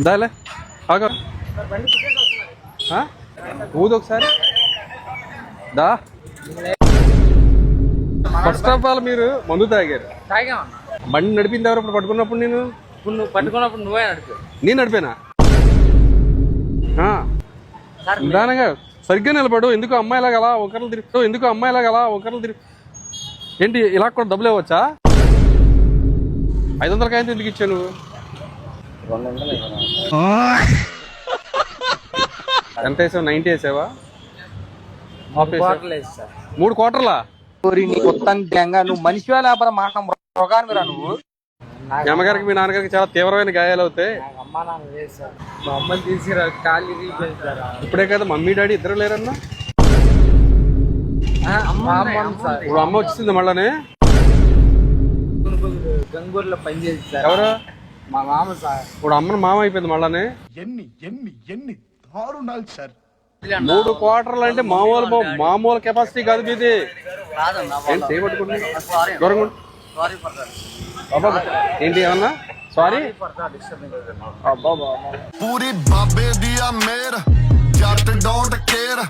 దాలే ఆగా ఊదు ఒకసారి దా. First of all మీరు మందు తాగారు. బండి నడిపింది ఎవరు ఇప్పుడు పట్టుకున్నప్పుడు? నేను నువ్వు పట్టుకున్నప్పుడు నువ్వే నడిపి. నేను నడిపానా? నిదానంగా సరిగ్గా నిలబడు. ఎందుకు అమ్మాయిలాగా అలా ఒకరిని తిరుగుతావు? ఎందుకు అమ్మాయిలాగా అలా ఒకరిని తిరుగు? ఏంటి ఇలా కూడా డబ్బులు ఇవ్వచ్చా? 500 కాయంతో ఎందుకు ఇచ్చావు నువ్వు? ఎంత వేసావు? 90 వేసావా? 3 క్వార్టర్లా? నువ్వు మనిషి లేకపోతే మాట మృగానివిరా నువ్వు. మీ అమ్మగారికి మీ నాన్నగారికి చాలా తీవ్రమైన గాయాలు అవుతాయి. అమ్మా నాన్న వేసారు, మా అమ్మని తీసుకురా కాళ్ళు తీసారా. ఇప్పుడే కదా మమ్మీ డాడీ ఇద్దరు లేరన్నా? ఇప్పుడు అమ్మ వచ్చింది మళ్ళానే. గంగూరులో పనిచేసి సార్. ఎవరు? మా మామ సార్. ఇప్పుడు అమ్మను మామ అయిపోయింది మళ్ళానే. ఎన్ని దారుణాలు సార్. 3 క్వార్టర్లు అంటే మామూలు కెపాసిటీ కాదు మీది. ఏంటి చేయబట్టుకుంటే దూరంగా ఏంటి ఏమన్నా? సారీ. పూరి బాబే దియా మేర జట్ డోంట్ కేర్.